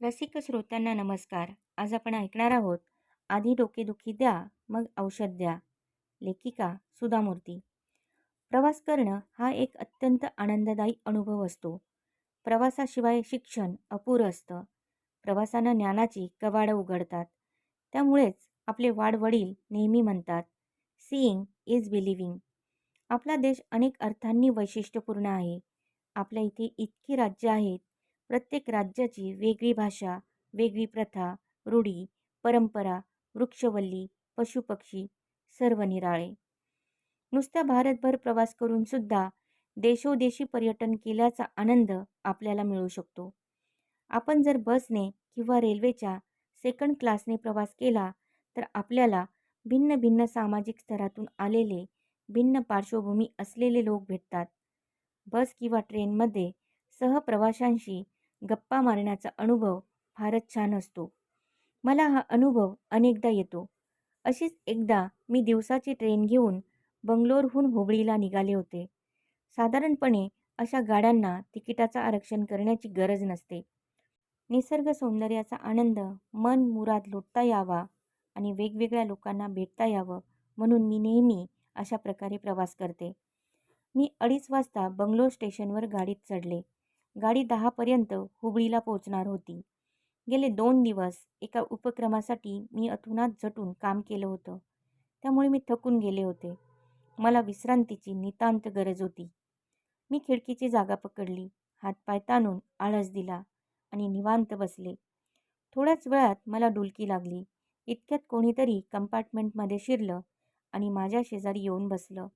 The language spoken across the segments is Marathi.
रसिक श्रोत्यांना नमस्कार. आज आपण ऐकणार आहोत आधी डोकेदुखी द्या, मग औषध द्या. लेखिका सुधा मूर्ती. प्रवास करणं हा एक अत्यंत आनंददायी अनुभव असतो. प्रवासाशिवाय शिक्षण अपुरं असतं. प्रवासानं ज्ञानाची कवाडं उघडतात. त्यामुळेच आपले वाडवडील नेहमी म्हणतात, सीइंग इज बिलिव्हिंग. आपला देश अनेक अर्थांनी वैशिष्ट्यपूर्ण आहे. आपल्या इथे इतकी राज्य आहेत. प्रत्येक राज्याची वेगळी भाषा, वेगळी प्रथा, रूढी, परंपरा, वृक्षवल्ली, पशुपक्षी सर्व निराळे. नुसत्या भारतभर प्रवास करून सुद्धा देशोदेशी पर्यटन केल्याचा आनंद आपल्याला मिळू शकतो. आपण जर बसने किंवा रेल्वेच्या सेकंड क्लासने प्रवास केला तर आपल्याला भिन्न भिन्न सामाजिक स्तरातून आलेले, भिन्न पार्श्वभूमी असलेले लोक भेटतात. बस किंवा ट्रेनमध्ये सहप्रवाशांशी गप्पा मारण्याचा अनुभव फारच छान असतो. मला हा अनुभव अनेकदा येतो. अशीच एकदा मी दिवसाची ट्रेन घेऊन बंगलोरहून हुबळीला निघाले होते. साधारणपणे अशा गाड्यांना तिकिटाचं आरक्षण करण्याची गरज नसते. निसर्ग सौंदर्याचा आनंद मन मुराद लुटता यावा आणि वेगवेगळ्या लोकांना भेटता यावं म्हणून मी नेहमी अशा प्रकारे प्रवास करते. मी 2:30 वाजता बंगलोर स्टेशनवर गाडीत चढले. गाडी 10 पर्यंत हुबळीला पोहोचणार होती. गेले 2 दिवस एका उपक्रमासाठी मी अतोनात झटून काम केलं होतं. त्यामुळे मी थकून गेले होते. मला विश्रांतीची नितांत गरज होती. मी खिडकीची जागा पकडली, हातपाय ताणून आळस दिला आणि निवांत बसले. थोड्याच वेळात मला डुलकी लागली. इतक्यात कोणीतरी कंपार्टमेंटमध्ये शिरलं आणि माझ्या शेजारी येऊन बसलं.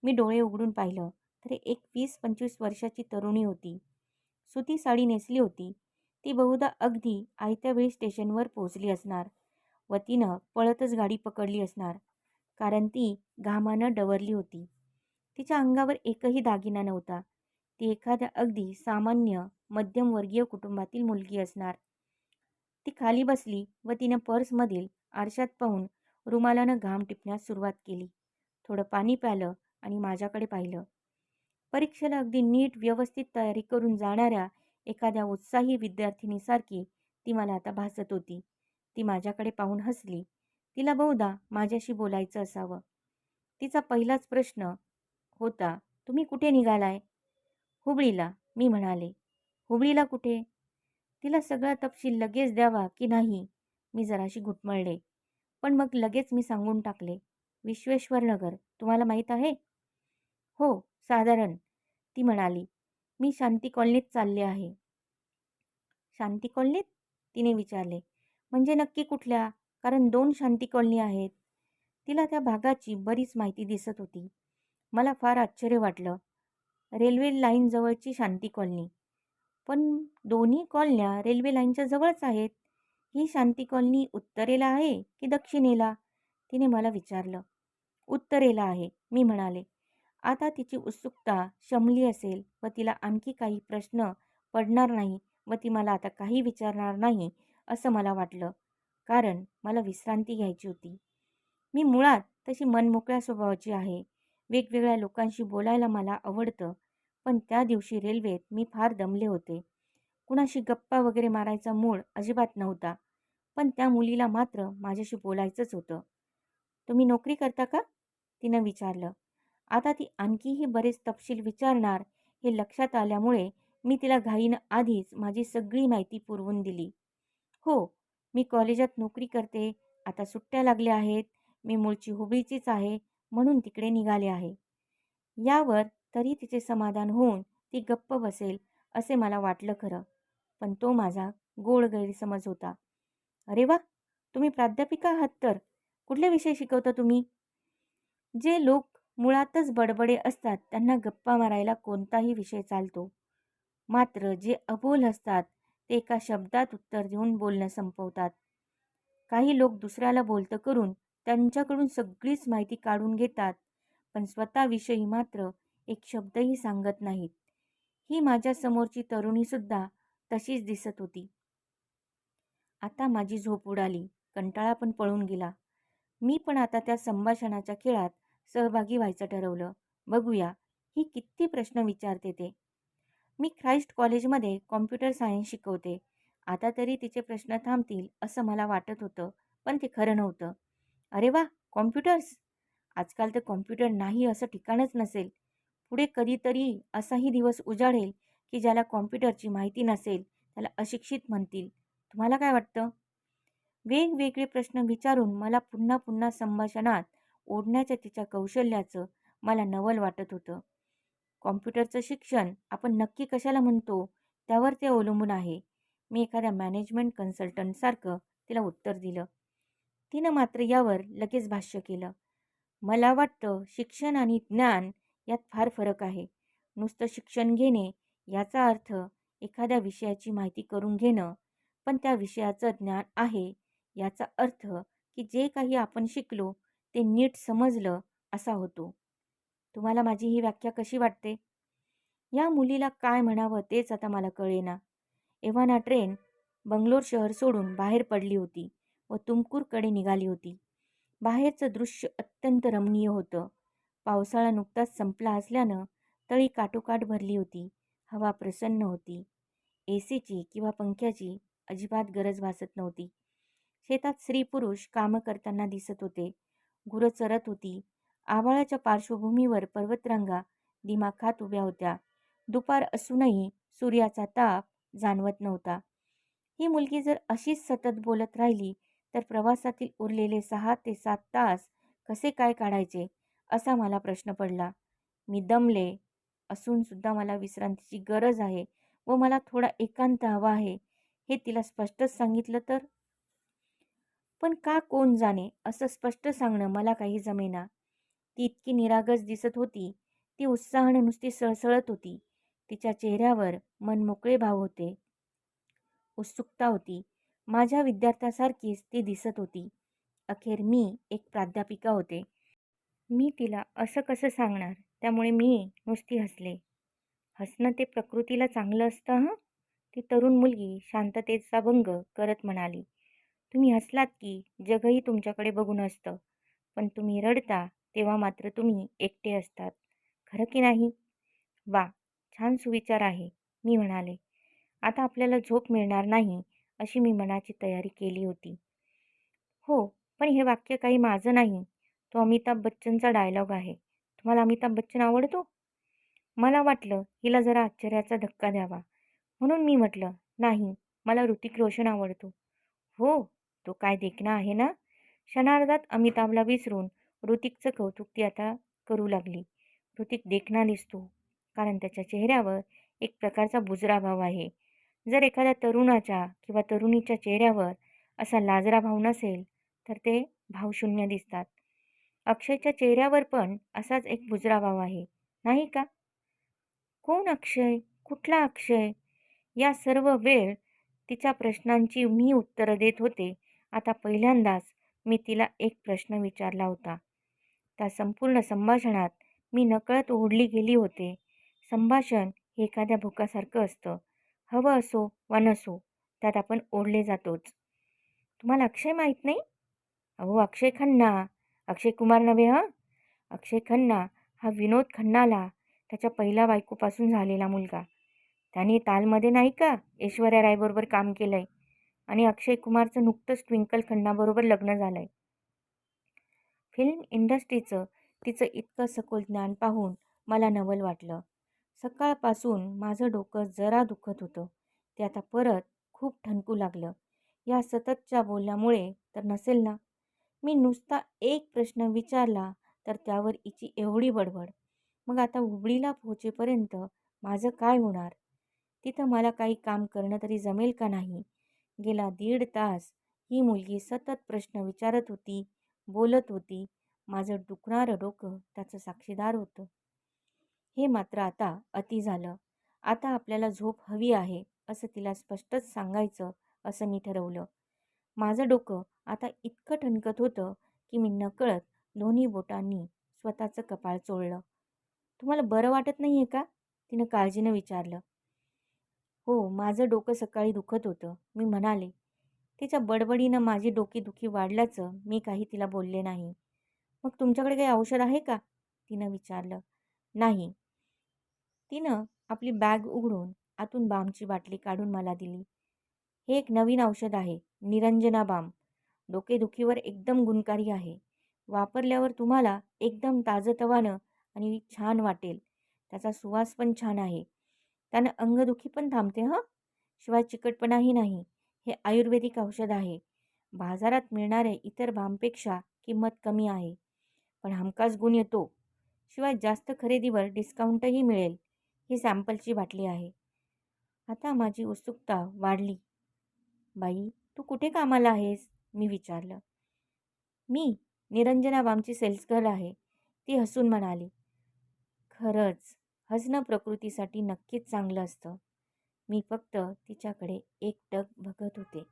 मी डोळे उघडून पाहिलं तर एक 20-25 वर्षाची तरुणी होती. सुती साडी नेसली होती. ती बहुधा अगदी आयत्या वेळी स्टेशनवर पोहोचली असणार व तिनं पळतच गाडी पकडली असणार, कारण ती घामानं डवरली होती. तिच्या अंगावर एकही दागिना नव्हता. ती एखाद्या अगदी सामान्य मध्यमवर्गीय कुटुंबातील मुलगी असणार. ती खाली बसली व तिनं पर्समधील आरशात पाहून रुमालानं घाम टिपण्यास सुरुवात केली. थोडं पाणी प्यालं आणि माझ्याकडे पाहिलं. परीक्षेला अगदी नीट व्यवस्थित तयारी करून जाणाऱ्या एखाद्या उत्साही विद्यार्थिनीसारखी ती मला आता भासत होती. ती माझ्याकडे पाहून हसली. तिला बहुधा माझ्याशी बोलायचं असावं. तिचा पहिलाच प्रश्न होता, तुम्ही कुठे निघालाय? हुबळीला, मी म्हणाले. हुबळीला कुठे? तिला सगळा तपशील लगेच द्यावा की नाही? मी जराशी घुटमळले. पण मग लगेच मी सांगून टाकले, विश्वेश्वरनगर, तुम्हाला माहीत आहे? हो, साधारण. ती म्हणाली, मी शांती कॉलनीत चालले आहे. शांती कॉलनीत? तिने विचारले. म्हणजे नक्की कुठल्या? कारण 2 शांती कॉलनी आहेत. तिला त्या भागाची बरीच माहिती दिसत होती. मला फार आश्चर्य वाटलं. रेल्वे लाईन जवळची शांती कॉलनी. पण दोन्ही कॉलन्या रेल्वे लाईनच्या जवळच आहेत. ही शांती कॉलनी उत्तरेला आहे की दक्षिणेला? तिने मला विचारलं. उत्तरेला आहे, मी म्हणाले. आता तिची उत्सुकता शमली असेल व तिला आणखी काही प्रश्न पडणार नाही व ती मला आता काही विचारणार नाही असं मला वाटलं, कारण मला विश्रांती घ्यायची होती. मी मुळात तशी मनमोकळ्या स्वभावाची आहे. वेगवेगळ्या लोकांशी बोलायला मला आवडतं. पण त्या दिवशी रेल्वेत मी फार दमले होते. कुणाशी गप्पा वगैरे मारायचा मूड अजिबात नव्हता. पण त्या मुलीला मात्र माझ्याशी बोलायचंच होतं. तुम्ही नोकरी करता का? तिनं विचारलं. आता ती आणखीही बरेच तपशील विचारणार हे लक्षात आल्यामुळे मी तिला घाईनं आधीच माझी सगळी माहिती पुरवून दिली. हो, मी कॉलेजात नोकरी करते. आता सुट्ट्या लागल्या आहेत. मी मूळची हुबळीचीच आहे म्हणून तिकडे निघाले आहे. यावर तरी तिचे समाधान होऊन ती गप्प बसेल असे मला वाटलं खरं. पण तो माझा गोड गैरसमज होता. अरे वा, तुम्ही प्राध्यापिका आहात तर? कुठले विषय शिकवता तुम्ही? जे लोक मुळातच बडबडे असतात त्यांना गप्पा मारायला कोणताही विषय चालतो. मात्र जे अबोल असतात ते एका शब्दात उत्तर देऊन बोलणं संपवतात. काही लोक दुसऱ्याला बोलतं करून त्यांच्याकडून सगळीच माहिती काढून घेतात, पण स्वतःविषयी मात्र एक शब्दही सांगत नाहीत. ही माझ्या समोरची तरुणीसुद्धा तशीच दिसत होती. आता माझी झोप उडाली, कंटाळा पण पळून गेला. मी पण आता त्या संभाषणाच्या खेळात सहभागी व्हायचं ठरवलं. बघूया ही किती प्रश्न विचारते ते. मी ख्राइस्ट कॉलेजमध्ये कॉम्प्युटर सायन्स शिकवते आता तरी तिचे प्रश्न थांबतील असं मला वाटत होतं, पण ते खरं नव्हतं. "अरे वा, कॉम्प्युटर्स? आजकाल तर कॉम्प्युटर नाही असं ठिकाणच नसेल. पुढे कधीतरी असाही दिवस उजाडेल की ज्याला कॉम्प्युटरची माहिती नसेल त्याला अशिक्षित म्हणतील. तुम्हाला काय वाटतं?" वेगवेगळे प्रश्न विचारून मला पुन्हा पुन्हा संभाषणात ओढण्याच्या तिच्या कौशल्याचं मला नवल वाटत होतं. कॉम्प्युटरचं शिक्षण आपण नक्की कशाला म्हणतो त्यावर ते अवलंबून आहे. मी एखाद्या मॅनेजमेंट कन्सल्टंटसारखं तिला उत्तर दिलं. तिनं मात्र यावर लगेच भाष्य केलं. मला वाटतं शिक्षण आणि ज्ञान यात फार फरक आहे. नुसतं शिक्षण घेणे याचा अर्थ एखाद्या विषयाची माहिती करून घेणं, पण त्या विषयाचं ज्ञान आहे याचा अर्थ की जे काही आपण शिकलो ते नीट समजलं असा होतो. तुम्हाला माझी ही व्याख्या कशी वाटते? या मुलीला काय म्हणावं तेच आता मला कळेना. एव्हाना ट्रेन बंगलोर शहर सोडून बाहेर पडली होती व तुमकूरकडे निघाली होती. बाहेरचं दृश्य अत्यंत रमणीय होतं. पावसाळा नुकताच संपला असल्यानं तळी काठोकाठ भरली होती. हवा प्रसन्न होती. एसीची किंवा पंख्याची अजिबात गरज भासत नव्हती. शेतात स्त्री-पुरुष कामं करताना दिसत होते. गुरं चरत होती. आभाळाच्या पार्श्वभूमीवर पर्वतरांगा दिमाखात उभ्या होत्या. दुपार असूनही सूर्याचा ताप जाणवत नव्हता. ही मुलगी जर अशीच सतत बोलत राहिली तर प्रवासातील उरलेले 6 ते 7 तास कसे काय काढायचे असा मला प्रश्न पडला. मी दमले असून सुद्धा मला विश्रांतीची गरज आहे व मला थोडा एकांत हवा आहे हे तिला स्पष्टच सांगितलं तर? पण का कोण जाणे असं स्पष्ट सांगणं मला काही जमेना. ती इतकी निरागस दिसत होती. ती उत्साहाने नुसती सळसळत होती. तिच्या चेहऱ्यावर मनमोकळे भाव होते. उत्सुकता होती. माझ्या विद्यार्थ्यासारखीच ती दिसत होती. अखेर मी एक प्राध्यापिका होते. मी तिला असं कसं सांगणार? त्यामुळे मी नुसती हसले. हसणं ते प्रकृतीला चांगलं असतं हं. ती तरुण मुलगी शांततेचा भंग करत म्हणाली. तुम्ही हसलात की जगही तुमच्याकडे बघून हसतं. पण तुम्ही रडता तेव्हा मात्र तुम्ही एकटे असतात. खरं की नाही? वा, छान सुविचार आहे, मी म्हणाले. आता आपल्याला झोप मिळणार नाही अशी मी मनाची तयारी केली होती. हो, पण हे वाक्य काही माझं नाही. तो अमिताभ बच्चनचा डायलॉग आहे. तुम्हाला अमिताभ बच्चन आवडतो? मला वाटलं हिला जरा आश्चर्याचा धक्का द्यावा. म्हणून मी म्हटलं, नाही, मला ऋतिक रोशन आवडतो. हो, तो काय देखणा आहे ना? क्षणार्धात अमिताभला विसरून ऋतिकचं कौतुक ती आता करू लागली. ऋतिक देखणा दिसतो, कारण त्याच्या चेहऱ्यावर एक प्रकारचा बुजरा भाव आहे. जर एखाद्या तरुणाच्या किंवा तरुणीच्या चेहऱ्यावर असा लाजरा भाव नसेल, तर ते भावशून्य दिसतात. अक्षयच्या चेहऱ्यावर पण असाच एक बुजरा भाव आहे, नाही का? कोण अक्षय? कुठला अक्षय? या सर्व वेळ तिच्या प्रश्नांची मी उत्तरं देत होते. आता पहिल्यांदाच मी तिला एक प्रश्न विचारला होता. त्या संपूर्ण संभाषणात मी नकळत ओढली गेली होते. संभाषण हे एखाद्या भुकासारखं असतं. हवं असो वा नसो, त्यात आपण ओढले जातोच. तुम्हाला अक्षय माहीत नाही? अहो, अक्षय खन्ना. अक्षय कुमार नव्हे हं. अक्षय खन्ना हा विनोद खन्नाला त्याच्या पहिल्या बायकोपासून झालेला मुलगा. त्याने तालमध्ये नाही का ऐश्वर्या रायबरोबर काम केलंय आणि अक्षय कुमारचं नुकतंच ट्विंकल खन्नाबरोबर लग्न झालंय. फिल्म इंडस्ट्रीचं तिचं इतकं सखोल ज्ञान पाहून मला नवल वाटलं. सकाळपासून माझं डोकं जरा दुखत होतं. ते आता परत खूप ठणकू लागलं. या सततच्या बोलण्यामुळे तर नसेल ना? मी नुसता एक प्रश्न विचारला तर त्यावर हिची एवढी बडबड. मग आता हुबळीला पोहोचेपर्यंत माझं काय होणार? तिथं मला काही काम करणं तरी जमेल का नाही? गेला 1.5 तास ही मुलगी सतत प्रश्न विचारत होती, बोलत होती. माझं दुखणारं डोकं त्याचं साक्षीदार होतं. हे मात्र आता अति झालं. आता आपल्याला झोप हवी आहे असं तिला स्पष्टच सांगायचं असं मी ठरवलं. माझं डोकं आता इतकं ठणकत होतं की मी नकळत दोन्ही बोटांनी स्वतःचं कपाळ चोळलं. तुम्हाला बरं वाटत नाहीये का? तिनं काळजीनं विचारलं. हो, माझं डोकं सकाळी दुखत होतं, मी म्हणाले. तिच्या बडबडीनं माझी डोकेदुखी वाढल्याचं मी काही तिला बोलले नाही. मग तुमच्याकडे काही औषध आहे का? तिनं विचारलं. नाही. तिनं आपली बॅग उघडून आतून बामची बाटली काढून मला दिली. हे एक नवीन औषध आहे, निरंजना बाम. डोकेदुखीवर एकदम गुणकारी आहे. वापरल्यावर तुम्हाला एकदम ताजंतवानं आणि छान वाटेल. त्याचा सुवास पण छान आहे. त्यानं अंगदुखी पण थांबते हं. शिवाय चिकटपणाही नाही. हे आयुर्वेदिक औषध आहे. बाजारात मिळणाऱ्या इतर बामपेक्षा किंमत कमी आहे. पण हमखास गुण येतो. शिवाय जास्त खरेदीवर डिस्काउंटही मिळेल. ही सॅम्पलची बाटली आहे. आता माझी उत्सुकता वाढली. बाई, तू कुठे कामाला आहेस? मी विचारलं. मी निरंजना बामची सेल्स गर्ल आहे. ती हसून म्हणाली. खरंच, हसणं प्रकृतीसाठी नक्कीच चांगलं असतं. मी फक्त तिच्याकडे एकटक बघत होते.